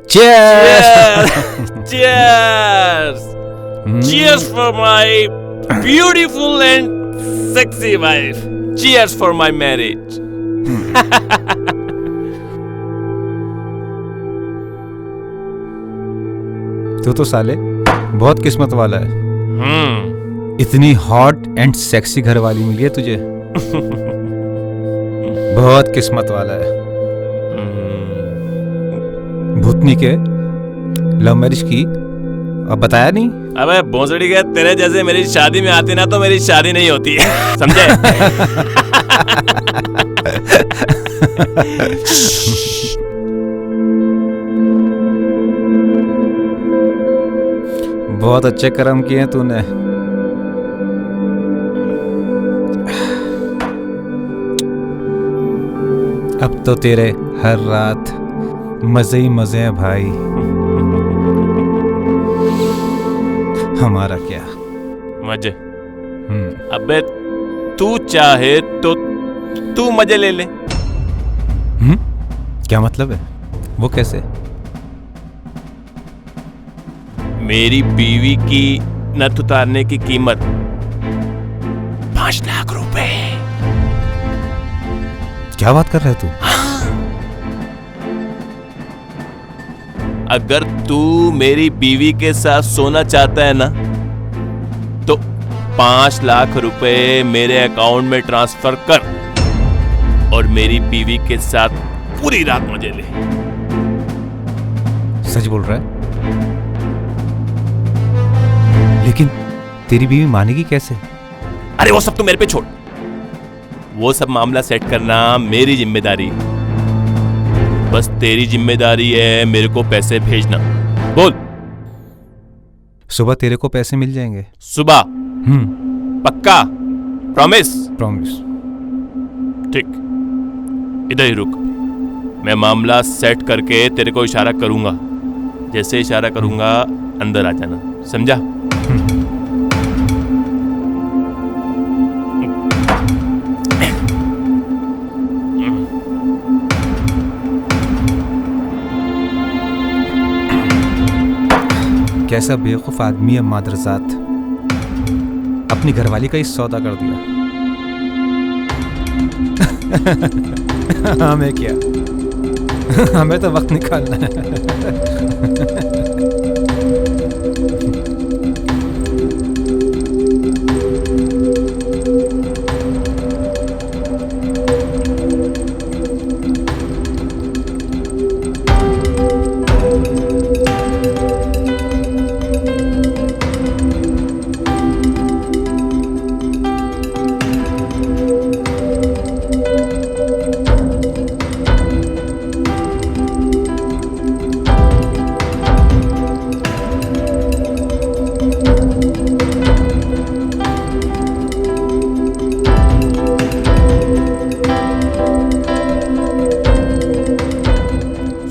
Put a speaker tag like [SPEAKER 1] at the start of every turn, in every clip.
[SPEAKER 1] Cheers!
[SPEAKER 2] Cheers! Cheers for my beautiful and sexy wife. Cheers for my marriage.
[SPEAKER 1] तू तो साले बहुत किस्मत वाला है। इतनी हॉट एंड सेक्सी घरवाली मिली है तुझे। बहुत किस्मत वाला है। भूतनी के लव मैरिज की अब बताया नहीं?
[SPEAKER 2] अबे भोसड़ी के तेरे जैसे मेरी शादी में आते ना तो मेरी शादी नहीं होती है, समझे?
[SPEAKER 1] बहुत अच्छे कर्म किए हैं तूने। अब तो तेरे हर रात मजे ही मजे हैं भाई। हमारा क्या
[SPEAKER 2] मजे? अबे तू चाहे तो तू मजे ले ले।
[SPEAKER 1] क्या मतलब है? वो कैसे?
[SPEAKER 2] मेरी बीवी की नथ उतारने की कीमत 5 लाख रुपए।
[SPEAKER 1] क्या बात कर रहे तू?
[SPEAKER 2] अगर तू मेरी बीवी के साथ सोना चाहता है ना तो 5 लाख रुपए मेरे अकाउंट में ट्रांसफर कर और मेरी बीवी के साथ पूरी रात मजे ले।
[SPEAKER 1] सच बोल रहा है? लेकिन तेरी बीवी मानेगी कैसे?
[SPEAKER 2] अरे वो सब तो मेरे पे छोड़। वो सब मामला सेट करना मेरी जिम्मेदारी। बस तेरी जिम्मेदारी है मेरे को पैसे भेजना। बोल।
[SPEAKER 1] सुबह तेरे को पैसे मिल जाएंगे।
[SPEAKER 2] सुबह? पक्का? प्रॉमिस?
[SPEAKER 1] प्रॉमिस।
[SPEAKER 2] ठीक, इधर ही रुक। मैं मामला सेट करके तेरे को इशारा करूंगा। जैसे इशारा करूंगा अंदर आ जाना, समझा?
[SPEAKER 1] कैसा बेवकूफ आदमी है मादरजात। अपनी घरवाली का ही सौदा कर दिया। हमें क्या, हमें तो वक्त निकालना है।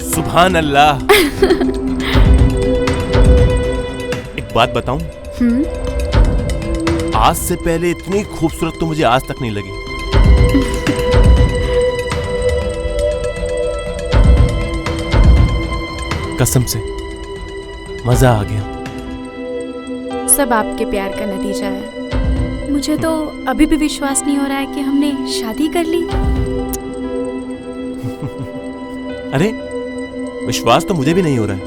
[SPEAKER 2] सुभान अल्लाह। एक बात बताऊं? आज से पहले इतनी खूबसूरत तो मुझे आज तक नहीं लगी। कसम से मजा आ गया।
[SPEAKER 3] सब आपके प्यार का नतीजा है। मुझे तो अभी भी विश्वास नहीं हो रहा है कि हमने शादी कर ली।
[SPEAKER 2] अरे विश्वास तो मुझे भी नहीं हो रहा है।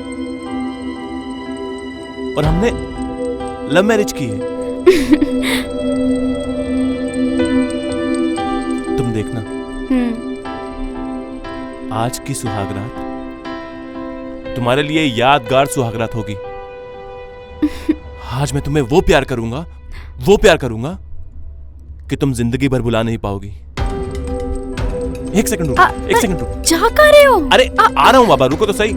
[SPEAKER 2] और हमने लव मैरिज की है। तुम देखना, आज की सुहागरात तुम्हारे लिए यादगार सुहागरात होगी। आज मैं तुम्हें वो प्यार करूंगा कि तुम जिंदगी भर भुला नहीं पाओगी। एक सेकंड रुको।
[SPEAKER 3] जा कर रहे हो?
[SPEAKER 2] अरे आ रहा हूं बाबा, रुको तो सही।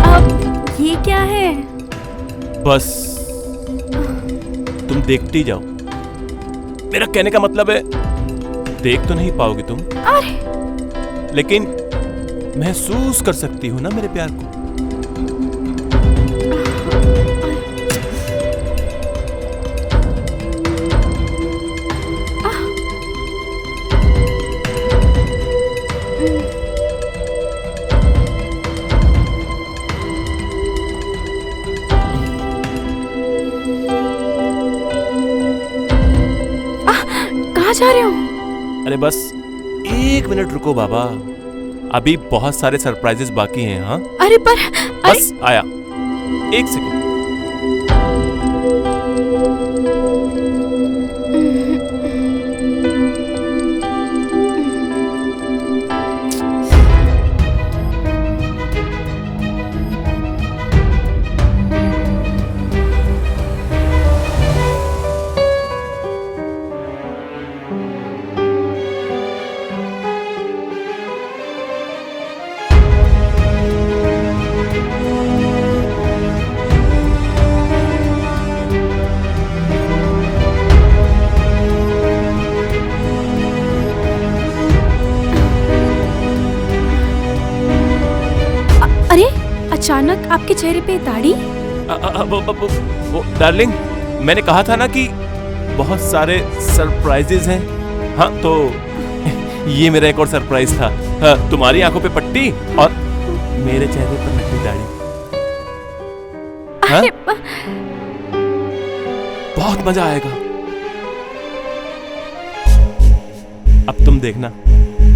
[SPEAKER 3] अब ये क्या है?
[SPEAKER 2] बस तुम देखती जाओ। मेरा कहने का मतलब है देख तो नहीं पाओगी तुम, लेकिन महसूस कर सकती हो ना मेरे प्यार को।
[SPEAKER 3] कहाँ जा रहे हो?
[SPEAKER 2] अरे बस 1 मिनट रुको बाबा, अभी बहुत सारे सरप्राइजेस बाकी हैं। हाँ
[SPEAKER 3] अरे पर
[SPEAKER 2] बस आया, 1 सेकंड।
[SPEAKER 3] अरे अचानक आपके चेहरे पे दाढ़ी?
[SPEAKER 2] वो डार्लिंग, मैंने कहा था ना कि बहुत सारे सरप्राइजेस हैं। हाँ तो ये मेरा एक और सरप्राइज था। हाँ, तुम्हारी आंखों पे पट्टी और मेरे चेहरे पर नकली दाढ़ी। हाँ?
[SPEAKER 3] अरे
[SPEAKER 2] बहुत मजा आएगा। अब तुम देखना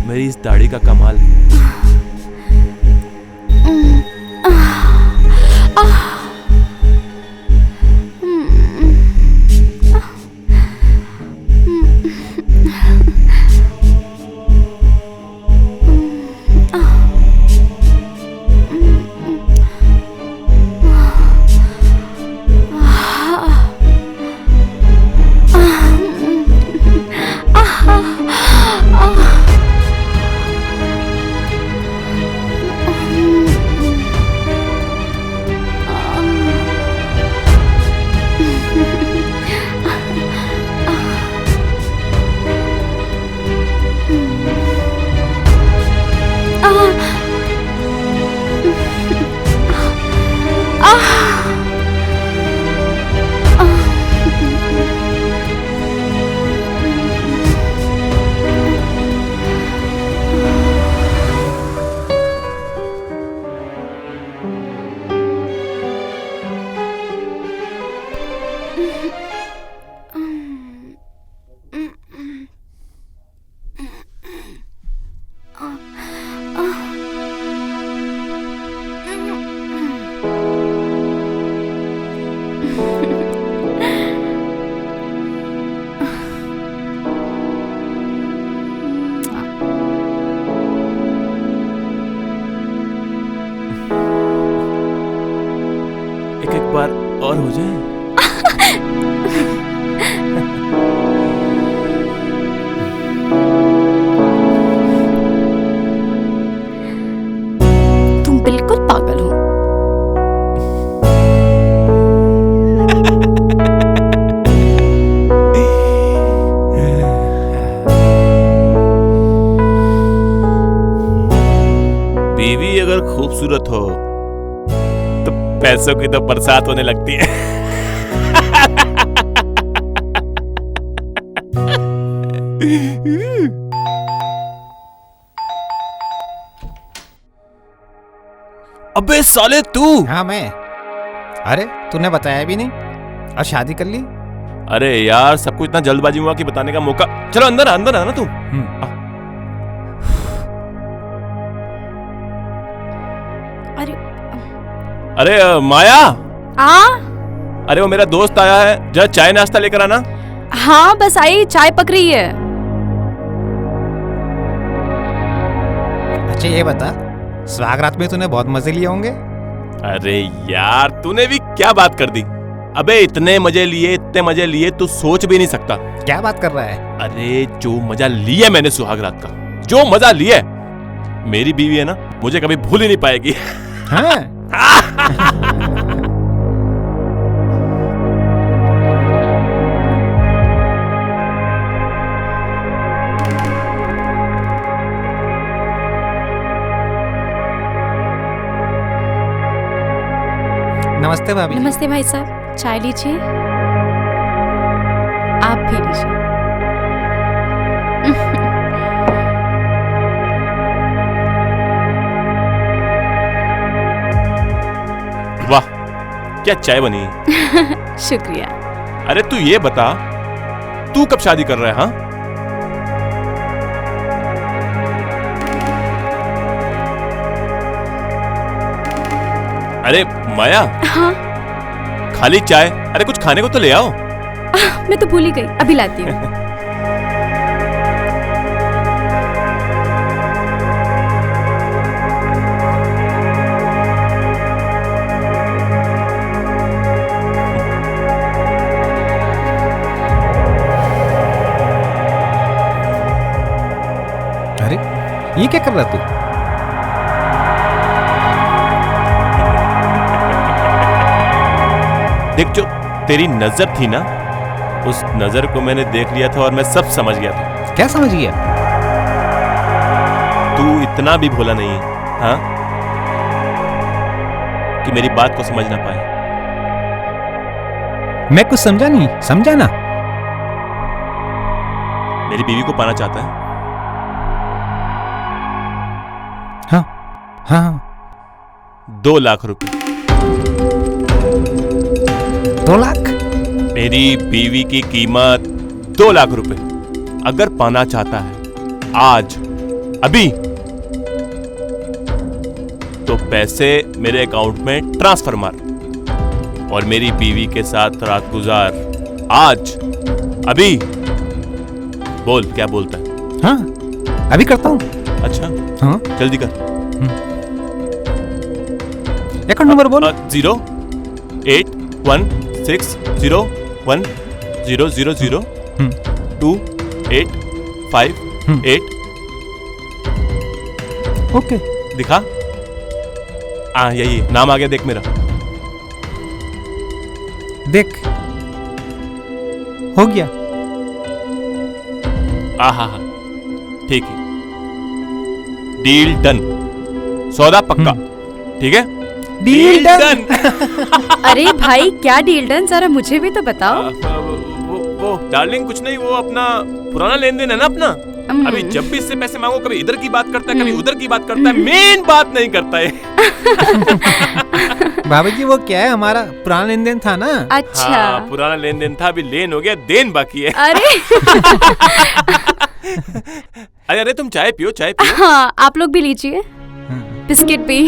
[SPEAKER 2] मेरी इस दाढ़ी का कमाल। एक बार और हो जाए।
[SPEAKER 3] तुम बिल्कुल पागल हो।
[SPEAKER 2] बीवी अगर खूबसूरत हो तो पैसों की तो बरसात होने लगती है। अबे साले तू!
[SPEAKER 1] हाँ मैं। अरे तूने बताया भी नहीं और शादी कर ली।
[SPEAKER 2] अरे यार सब कुछ इतना जल्दबाजी हुआ कि बताने का मौका। चलो अंदर अंदर आना तू।
[SPEAKER 3] अरे
[SPEAKER 2] अरे माया,
[SPEAKER 3] आ
[SPEAKER 2] अरे वो मेरा दोस्त आया है, जरा चाय नाश्ता लेकर आना।
[SPEAKER 3] हाँ बस आई, चाय पक रही है।
[SPEAKER 1] अच्छा ये बता, स्वागरात में तूने बहुत मजे लिए होंगे।
[SPEAKER 2] अरे यार तूने भी क्या बात कर दी। अबे इतने मजे लिए तू सोच भी नहीं सकता।
[SPEAKER 1] क्या बात कर रहा है?
[SPEAKER 2] अरे जो मजा लिया मैंने सुहागरात का, जो मजा लिया, मेरी बीवी है ना, मुझे कभी भूल ही नहीं पाएगी।
[SPEAKER 1] हाँ? नमस्ते भाभी।
[SPEAKER 3] नमस्ते भाई साहब, चाय लीजिए। आप भी लीजिए।
[SPEAKER 2] वाह क्या चाय बनी।
[SPEAKER 3] शुक्रिया।
[SPEAKER 2] अरे तू ये बता, तू कब शादी कर रहा है? हाँ अरे माया,
[SPEAKER 3] हाँ
[SPEAKER 2] खाली चाय? अरे कुछ खाने को तो ले आओ।
[SPEAKER 3] मैं तो भूल ही गई, अभी लाती हूँ।
[SPEAKER 1] अरे ये क्या कर रहा तू?
[SPEAKER 2] देख, जो तेरी नजर थी ना, उस नजर को मैंने देख लिया था और मैं सब समझ गया था।
[SPEAKER 1] क्या समझ गया?
[SPEAKER 2] तू इतना भी भोला नहीं है, हाँ, कि मेरी बात को समझ ना पाए।
[SPEAKER 1] मैं कुछ समझा नहीं, समझा ना?
[SPEAKER 2] मेरी बीवी को पाना चाहता है?
[SPEAKER 1] हाँ हाँ।
[SPEAKER 2] 2 लाख रुपए।
[SPEAKER 1] 2 लाख?
[SPEAKER 2] मेरी बीवी की कीमत 2 लाख रुपए। अगर पाना चाहता है आज, अभी, तो पैसे मेरे अकाउंट में ट्रांसफर मार और मेरी बीवी के साथ रात गुजार। आज, अभी। बोल, क्या बोलता है?
[SPEAKER 1] हाँ अभी करता हूँ।
[SPEAKER 2] अच्छा,
[SPEAKER 1] हाँ
[SPEAKER 2] जल्दी कर।
[SPEAKER 1] अकाउंट नंबर बोल।
[SPEAKER 2] 0 8 1 6 0 1 0 0 0 2 8 5 8।
[SPEAKER 1] ओके,
[SPEAKER 2] दिखा। यही नाम आ गया, देख मेरा।
[SPEAKER 1] देख हो गया।
[SPEAKER 2] हाँ, ठीक है, डील डन, सौदा पक्का। ठीक है,
[SPEAKER 1] डील डन।
[SPEAKER 3] अरे भाई, क्या डील डन, जरा मुझे भी तो बताओ।
[SPEAKER 2] वो डार्लिंग कुछ नहीं, वो अपना पुराना लेन देन है ना अपना। अभी जब भी इससे पैसे मांगो, कभी इधर की बात करता है, कभी उधर की बात करता है, मेन बात नहीं करता है।
[SPEAKER 1] बाबा जी वो क्या है, हमारा पुराना लेन देन था ना।
[SPEAKER 3] अच्छा।
[SPEAKER 2] हाँ, पुराना लेन देन था, अभी लेन हो गया, देन बाकी है।
[SPEAKER 3] अरे
[SPEAKER 2] अरे तुम चाय पियो, चाय पियो।
[SPEAKER 3] हाँ, आप लोग भी लीजिए, बिस्किट भी।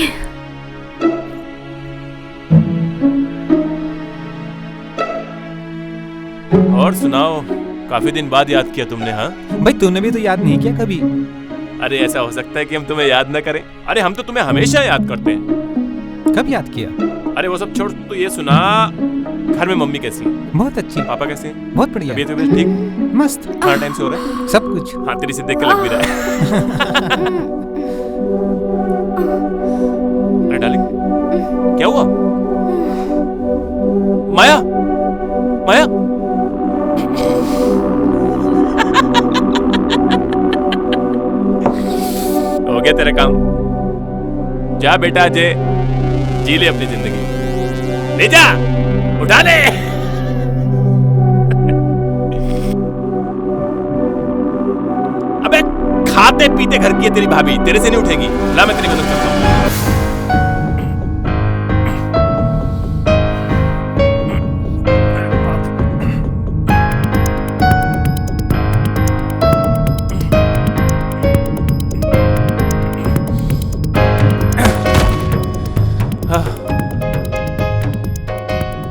[SPEAKER 2] और सुनाओ, काफी दिन बाद याद किया तुमने? हाँ
[SPEAKER 1] भाई, तूने भी तो याद नहीं किया कभी।
[SPEAKER 2] अरे ऐसा हो सकता है कि हम तुम्हें याद न करें? अरे हम तो तुम्हें हमेशा याद करते हैं।
[SPEAKER 1] कब याद किया?
[SPEAKER 2] अरे वो सब छोड़, तो ये सुना, घर में मम्मी कैसी है?
[SPEAKER 1] बहुत अच्छी।
[SPEAKER 2] पापा कैसे हैं?
[SPEAKER 1] बहुत बढ़िया।
[SPEAKER 2] तबीयत वबीयत ठीक?
[SPEAKER 1] मस्त।
[SPEAKER 2] खाना टाइम से हो रहा है?
[SPEAKER 1] सब कुछ।
[SPEAKER 2] हाँ, तेरी से देख के लग भी रहा है। अरे डार्लिंग, क्या हुआ? माया, माया। हो गया तेरा काम। जा बेटा अजय, जी ले अपनी जिंदगी। ले जा, उठा ले। अबे खाते पीते घर की है तेरी भाभी, तेरे से नहीं उठेगी। ला, मैं तेरी मदद करता हूँ।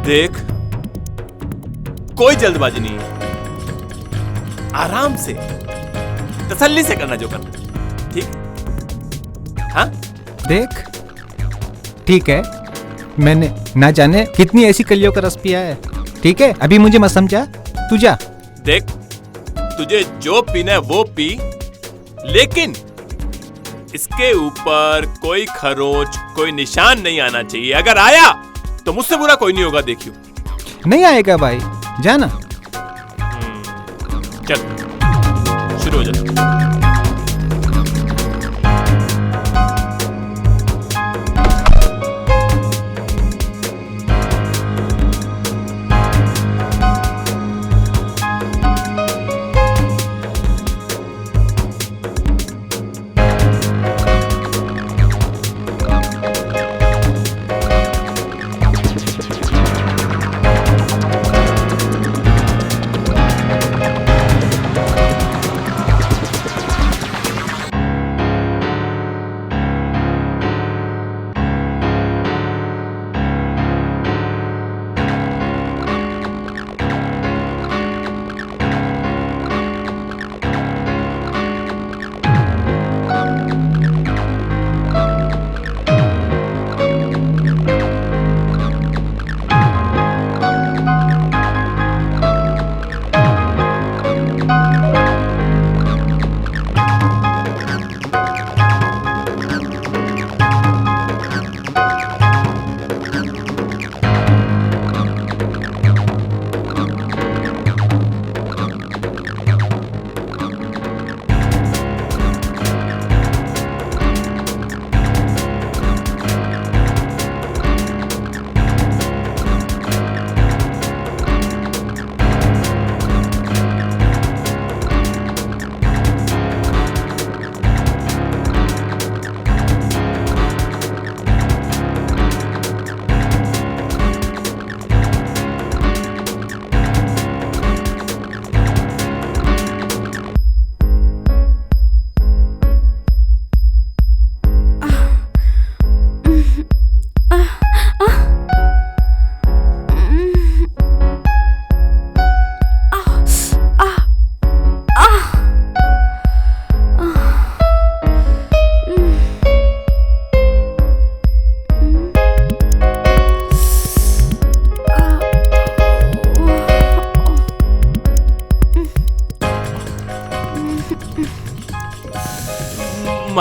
[SPEAKER 2] देख, कोई जल्दबाजी नहीं है, आराम से, तसल्ली से करना जो करना। ठीक? हाँ
[SPEAKER 1] देख, ठीक है, मैंने ना जाने कितनी ऐसी कलियों का रस पिया है। ठीक है, अभी मुझे मत समझा, तू जा।
[SPEAKER 2] देख, तुझे जो पीना है वो पी, लेकिन इसके ऊपर कोई खरोंच, कोई निशान नहीं आना चाहिए। अगर आया तो मुझसे बुरा कोई नहीं होगा, देखियो।
[SPEAKER 1] नहीं आएगा भाई, जाना।
[SPEAKER 2] चल, शुरू हो जा।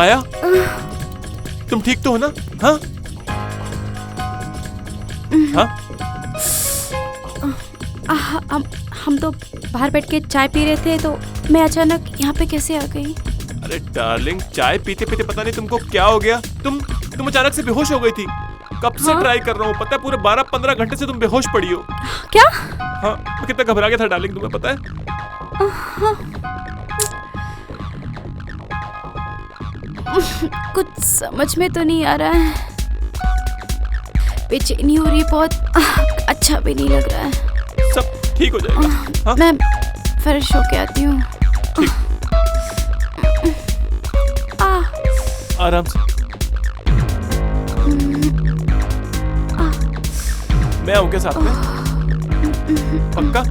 [SPEAKER 2] माया, तुम ठीक तो हो ना? हाँ हाँ?
[SPEAKER 3] हम तो बाहर बैठ के चाय पी रहे थे, तो मैं अचानक यहाँ पे कैसे आ गई?
[SPEAKER 2] अरे डार्लिंग, चाय पीते पीते पता नहीं तुमको क्या हो गया, तुम अचानक से बेहोश हो गई थी। कब से ट्राई कर रहा हूँ, पता है पूरे 12-15 घंटे से तुम बेहोश पड़ी हो।
[SPEAKER 3] क्या?
[SPEAKER 2] हाँ, मैं कितना घबरा गया था डार्लिंग, तुम्हें पता है?
[SPEAKER 3] कुछ समझ में तो नहीं आ रहा है, बेचैनी हो रही है बहुत, अच्छा भी नहीं लग रहा है।
[SPEAKER 2] सब ठीक हो जाएगा। हाँ?
[SPEAKER 3] मैं फ्रेश होके आती हूँ।
[SPEAKER 2] आराम से। मैं आऊँ क्या साथ में? पक्का?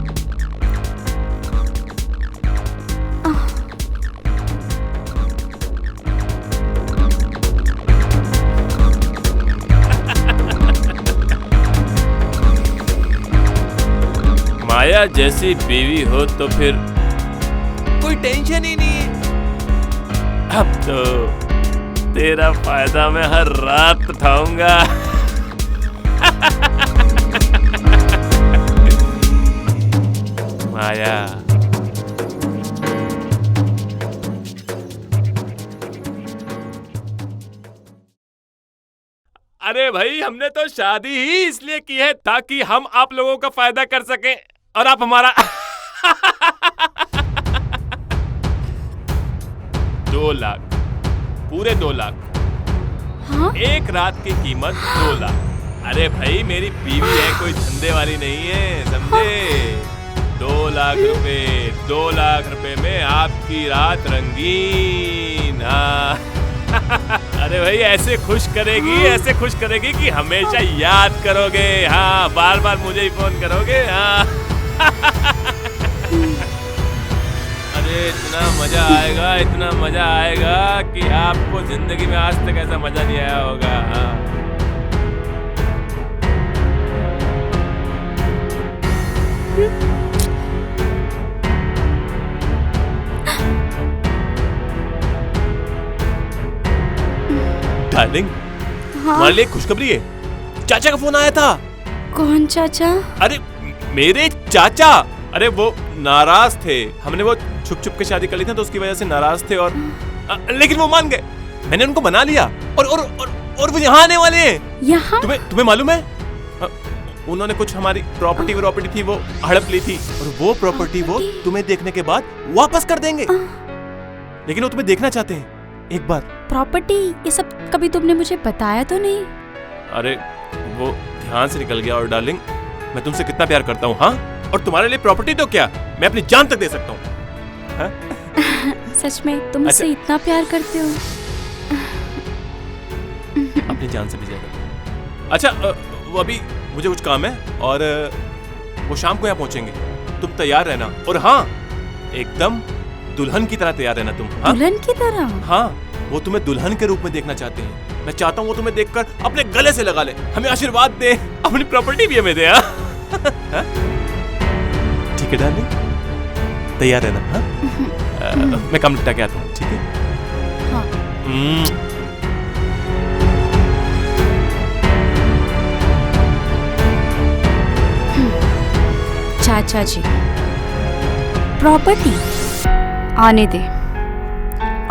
[SPEAKER 2] माया जैसी बीवी हो तो फिर कोई टेंशन ही नहीं है। अब तो तेरा फायदा मैं हर रात उठाऊंगा। माया, अरे भाई, हमने तो शादी ही इसलिए की है ताकि हम आप लोगों का फायदा कर सकें और आप हमारा। 2 लाख, पूरे 2 लाख।
[SPEAKER 3] हाँ?
[SPEAKER 2] एक रात की कीमत 2 लाख। अरे भाई, मेरी बीवी है, कोई धंधे वाली नहीं है, समझे? 2 लाख रुपए, 2 लाख रुपए में आपकी रात रंगीन। हाँ। अरे भाई, ऐसे खुश करेगी कि हमेशा याद करोगे। हाँ, बार बार मुझे ही फोन करोगे। हाँ। अरे इतना मजा आएगा कि आपको जिंदगी में आज तक ऐसा मजा नहीं आया होगा। हाँ। डार्लिंग, हमारे लिए खुशखबरी है। चाचा का फोन आया था।
[SPEAKER 3] कौन चाचा?
[SPEAKER 2] अरे मेरे चाचा, अरे वो नाराज थे। हमने वो छुप छुप के शादी कर ली थी तो उसकी वजह से नाराज थे, और लेकिन वो मान गए। मैंने उनको मना लिया, और वो यहाँ आने वाले हैं।
[SPEAKER 3] यहाँ?
[SPEAKER 2] तुम्हें मालूम है, उन्होंने कुछ हमारी प्रॉपर्टी थी वो हड़प ली थी, और वो प्रॉपर्टी वो तुम्हें देखने के बाद वापस कर देंगे। लेकिन वो तुम्हें देखना चाहते हैं एक बार।
[SPEAKER 3] प्रॉपर्टी, ये सब कभी तुमने मुझे बताया तो नहीं?
[SPEAKER 2] अरे वो ध्यान से निकल गया। और डार्लिंग, मैं तुमसे कितना प्यार करता हूँ। हाँ, और तुम्हारे लिए प्रॉपर्टी तो क्या, मैं अपनी जान तक दे सकता हूँ।
[SPEAKER 3] सच में तुम मुझसे इतना प्यार करते हो?
[SPEAKER 2] अपनी जान से भी ज्यादा। अच्छा, वो अभी मुझे कुछ काम है, और वो शाम को यहाँ पहुंचेंगे। तुम तैयार रहना, और हाँ, एकदम दुल्हन की तरह तैयार रहना तुम। हाँ?
[SPEAKER 3] दुल्हन की तरह?
[SPEAKER 2] हाँ, वो तुम्हें दुल्हन के रूप में देखना चाहते हैं। मैं चाहता हूँ वो तुम्हें देखकर अपने गले से लगा ले, हमें आशीर्वाद दे, अपनी प्रॉपर्टी भी हमें दे। हाँ? ठीक है डार्लिंग, तैयार रहना। हाँ? मैं काम निपटा के आता हूँ, ठीक है?
[SPEAKER 3] हाँ। चाचा जी, प्रॉपर्टी आने दे,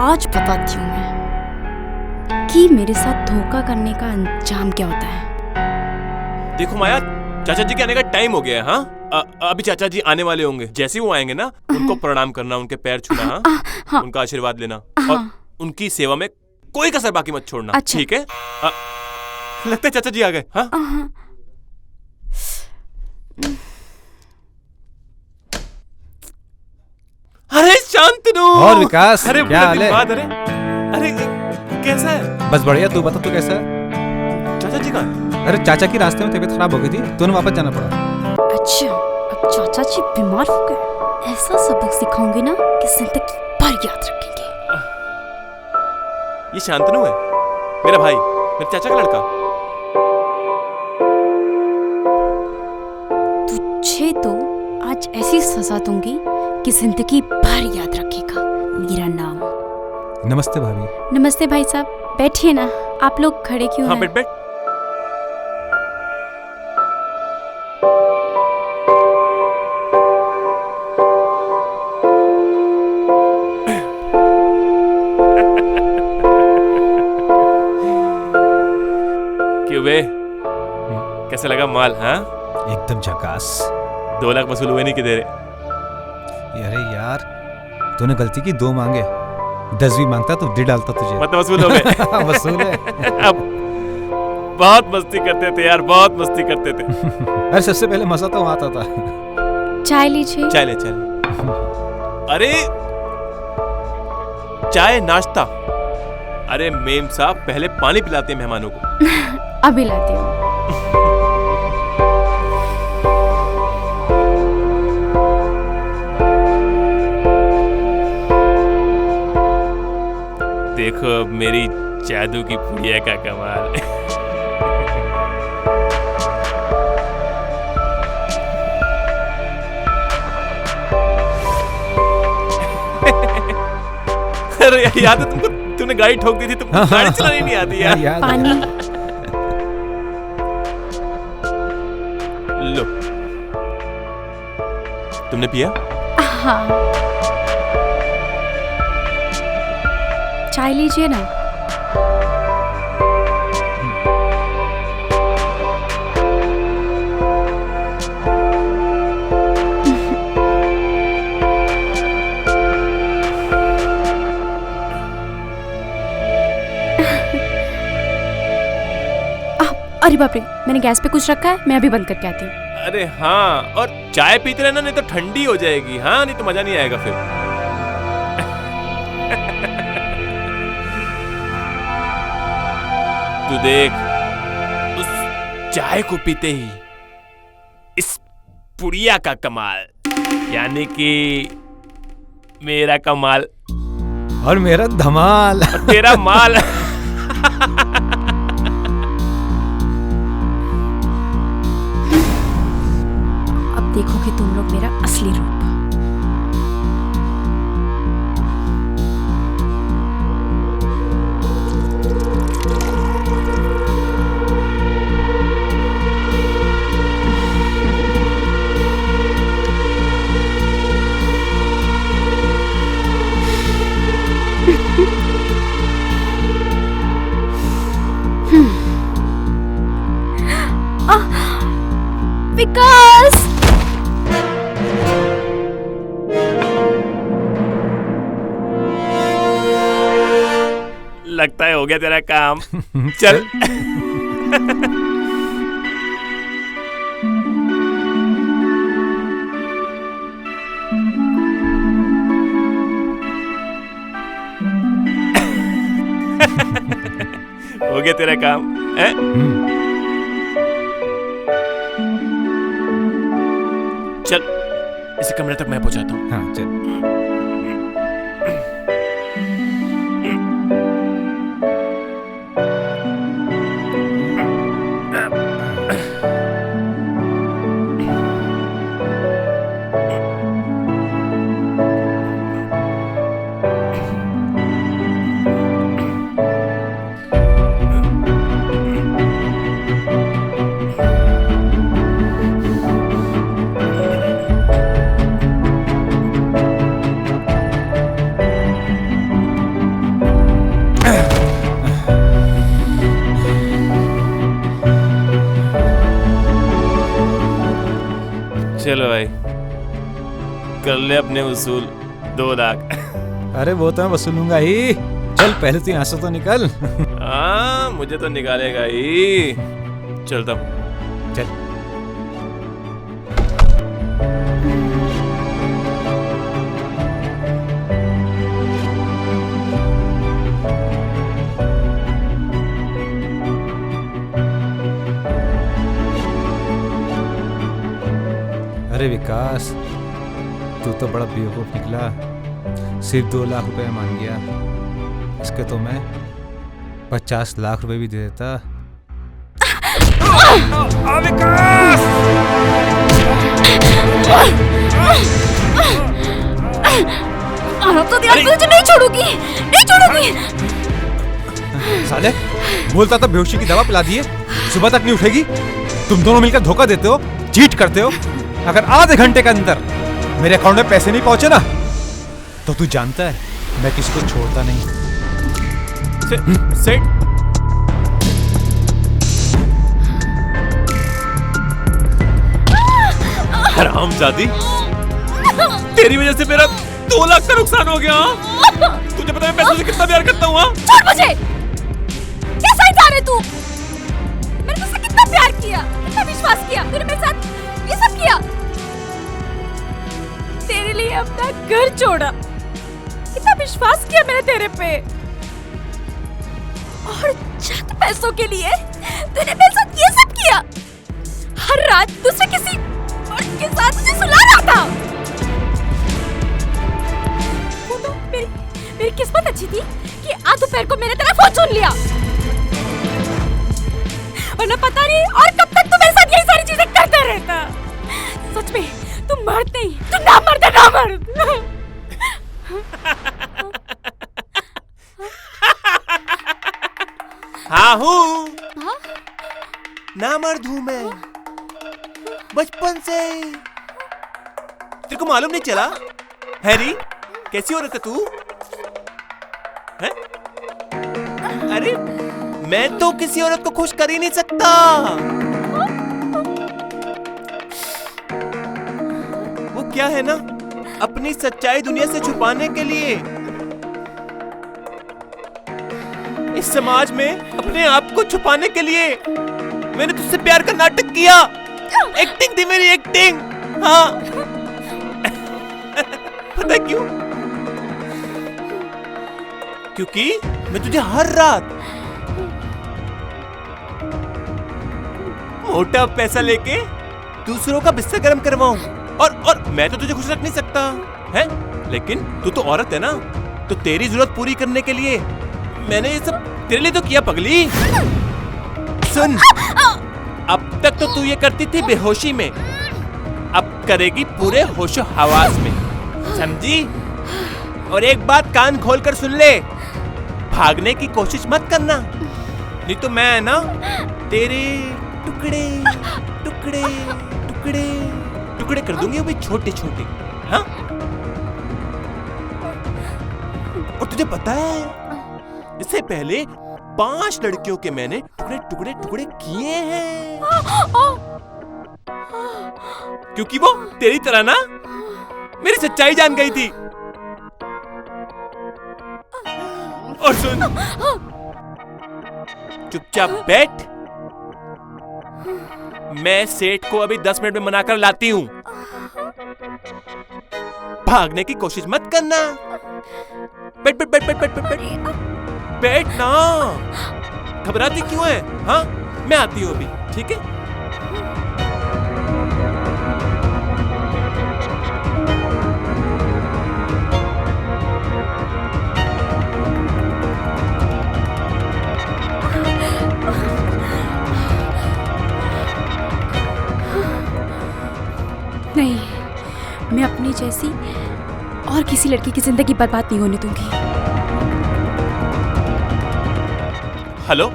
[SPEAKER 3] आज बताती हूँ मैं कि मेरे साथ धोखा करने का अंजाम क्या होता है।
[SPEAKER 2] देखो माया, चाचा जी के आने का टाइम हो गया है। हाँ, अभी चाचा जी आने वाले होंगे। जैसे ही वो आएंगे ना, उनको प्रणाम करना, उनके पैर छूना। हाँ? उनका आशीर्वाद लेना, और उनकी सेवा में कोई कसर बाकी मत छोड़ना। अच्छा। ठीक है? लगता है चाचा जी आ गए। हाँ? अरे शांतनु!
[SPEAKER 1] और विकास,
[SPEAKER 2] अरे
[SPEAKER 1] क्या हाल है?
[SPEAKER 2] अरे कैसा है?
[SPEAKER 1] बस बढ़िया, तू बता, तू कैसा है?
[SPEAKER 2] चाचा जी कहाँ?
[SPEAKER 1] अरे चाचा की रास्ते में तबीयत खराब हो गई थी, तो उन्हें वापस जाना पड़ा।
[SPEAKER 3] अच्छा, अब चाचा जी बीमार हो गए। ऐसा सबक सिखाऊंगी ना कि जिंदगी भर याद रखेंगे।
[SPEAKER 2] ये शांतनु है, मेरा भाई, मेरे चाचा का लड़का।
[SPEAKER 3] तुझे तो आज ऐसी सजा दूंगी कि जिंदगी भर याद रखेगा मेरा नाम
[SPEAKER 1] नमस्ते भाभी।
[SPEAKER 3] नमस्ते भाई साहब, बैठिए ना। आप लोग खड़े क्यों
[SPEAKER 2] हाँ
[SPEAKER 3] हैं?
[SPEAKER 2] बैठ बैठ। क्यों बे, कैसे लगा माल? हाँ
[SPEAKER 1] एकदम झकास।
[SPEAKER 2] 2 लाख वसूल हुए नहीं कि तेरे?
[SPEAKER 1] अरे यार, तूने गलती की, 2 मांगे, 10 भी मांगता तो दे डालता तुझे।
[SPEAKER 2] मतलब वसूल हो गए?
[SPEAKER 1] वसूल है।
[SPEAKER 2] अब बहुत मस्ती करते थे यार, बहुत मस्ती करते थे।
[SPEAKER 1] अरे सबसे पहले मजा तो आता था।
[SPEAKER 3] चाय लीजिए।
[SPEAKER 2] चाय ले, चाय ले। अरे चाय नाश्ता? अरे मेम साहब पहले पानी पिलाते हैं मेहमानों को।
[SPEAKER 3] अभी लाती हूँ।
[SPEAKER 2] देखो अब मेरी जादू की पुड़िया का कमाल। अरे याद है तुमको, तूने गाड़ी ठोक दी थी, तुमको गाड़ी चलानी नहीं आती यार।
[SPEAKER 1] याद है।
[SPEAKER 3] पानी।
[SPEAKER 2] लो, तुमने पिया?
[SPEAKER 3] हाँ, चाय लीजिए ना। अरे बाप रे, मैंने गैस पे कुछ रखा है, मैं अभी बंद करके आती हूँ।
[SPEAKER 2] अरे हाँ, और चाय पीते रहना, नहीं तो ठंडी हो जाएगी। हाँ, नहीं तो मजा नहीं आएगा फिर। तू देख, उस चाय को पीते ही इस पुड़िया का कमाल, यानी कि मेरा कमाल
[SPEAKER 1] और मेरा धमाल।
[SPEAKER 2] और तेरा माल।
[SPEAKER 3] अब देखोगे तुम लोग मेरा असली रूप। विकास!
[SPEAKER 2] लगता है हो गया तेरा काम। चल। हो गया तेरा काम है? चल, इस कमरे तक मैं पहुंचाता हूँ।
[SPEAKER 1] हाँ चल।
[SPEAKER 2] चलो भाई, कर ले अपने वसूल 2 लाख।
[SPEAKER 1] अरे वो तो मैं वसूलूंगा ही। चल पहले तू यहाँ से तो निकल।
[SPEAKER 2] हाँ, मुझे तो निकालेगा ही। चलता हूँ।
[SPEAKER 1] चल। अरे विकास, तू तो बड़ा बेवकूफ निकला। सिर्फ 2 लाख रुपए मांग गया। इसके तो मैं 50 लाख रुपए भी दे देता। विकास!
[SPEAKER 3] तो दिया, तुझे नहीं छोड़ूंगी, नहीं छोड़ूंगी।
[SPEAKER 1] साले, बोलता था बेहोशी की दवा पिला दिए, सुबह तक नहीं उठेगी। तुम दोनों मिलकर धोखा देते हो, चीट करते हो। अगर आधे घंटे के अंदर मेरे अकाउंट में पैसे नहीं पहुंचे ना, तो तू जानता है मैं किसी को छोड़ता नहीं।
[SPEAKER 2] सेठ, हरामजादी, तेरी वजह से मेरा 2 लाख का नुकसान हो गया। तुझे पता है मैं पैसों से कितना प्यार करता हूँ?
[SPEAKER 3] छोड़ मुझे। कैसा इंसान है तू? मैंने तुझसे कितना प्यार किया, कितना विश्वास किया, तूने मेरे साथ ये सब किया। तेरे लिए अपना घर छोड़ा, कितना विश्वास किया मैंने तेरे पे। और चंद पैसों के लिए तूने मेरे साथ ये सब किया। हर रात दूसरे किसी और के साथ मुझे सुला रहा था। वो तो मेरी किस्मत अच्छी थी कि आज दोपहर को मैंने तेरा फोन सुन लिया। वरना पता नहीं और कब तक तू मेरे साथ यही सारी चीजें करता रहता। सच में तू मर्द नहीं, तू ना मर्द है, ना मर्द।
[SPEAKER 2] हाँ हूँ, ना मर्द हूँ मैं, बचपन से। तेरे को मालूम नहीं चला? हैरी, कैसी औरत है तू? है? अरे मैं तो किसी औरत को खुश कर ही नहीं सकता। वो क्या है ना, अपनी सच्चाई दुनिया से छुपाने के लिए इस समाज में अपने आप को छुपाने के लिए मैंने तुझसे प्यार का नाटक किया। एक्टिंग थी मेरी, एक्टिंग। हाँ। पता है क्यों? क्योंकि मैं तुझे हर रात मोटा पैसा लेके दूसरों का बिस्तर गर्म करवाऊं, और मैं तो तुझे खुश रख नहीं सकता है। लेकिन तू तो औरत है ना, तो तेरी जरूरत पूरी करने के लिए मैंने ये सब तेरे लिए तो किया पगली। सुन, अब तक तो तू ये करती थी बेहोशी में, अब करेगी पूरे होशो हवास में, समझी? और एक बात कान खोलकर सुन ले, भागने की कोशिश मत करना, नहीं तो मैं ना तेरे टुकड़े टुकड़े टुकड़े टुकड़े कर दूंगी, वो भी छोटे छोटे। हाँ? और तुझे पता है, इससे पहले 5 लड़कियों के मैंने टुकड़े टुकड़े टुकड़े किए हैं, क्योंकि वो तेरी तरह ना मेरी सच्चाई जान गई थी। और सुन, चुपचाप बैठ, मैं सेठ को अभी 10 मिनट में मनाकर लाती हूं। भागने की कोशिश मत करना। बैठ बैठ बैठ बैठ बैठ बैठ बैठ ना, घबराती क्यों है? हाँ, मैं आती हूं अभी, ठीक है?
[SPEAKER 3] नहीं, मैं अपनी जैसी और किसी लड़की की जिंदगी बर्बाद नहीं होने दूंगी।
[SPEAKER 2] हेलो,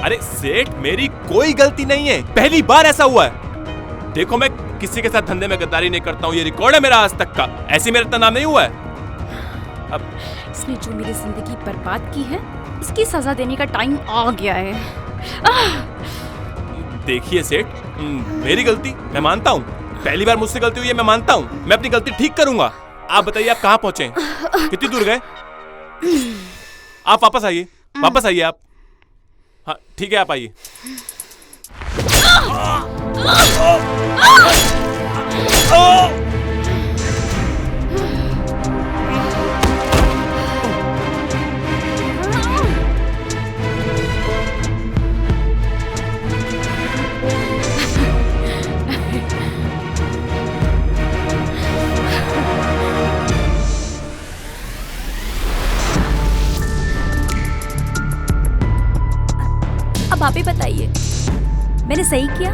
[SPEAKER 2] अरे सेठ, मेरी कोई गलती नहीं है, पहली बार ऐसा हुआ है। देखो, मैं किसी के साथ धंधे में गद्दारी नहीं करता हूँ, ये रिकॉर्ड है मेरा आज तक का, ऐसे मेरा इतना नाम नहीं हुआ है। अब
[SPEAKER 3] इसने जो मेरी जिंदगी बर्बाद की है, इसकी सजा देने का टाइम आ गया है।
[SPEAKER 2] देखिए सेठ, मेरी गलती मैं मानता हूँ, पहली बार मुझसे गलती हुई है, मैं मानता हूँ, मैं अपनी गलती ठीक करूंगा। आप बताइए, आप कहाँ पहुंचे, कितनी दूर गए? आप वापस आइए, वापस आइए आप। हाँ ठीक है, आप आइए।
[SPEAKER 3] अब आप ही बताइए, मैंने सही किया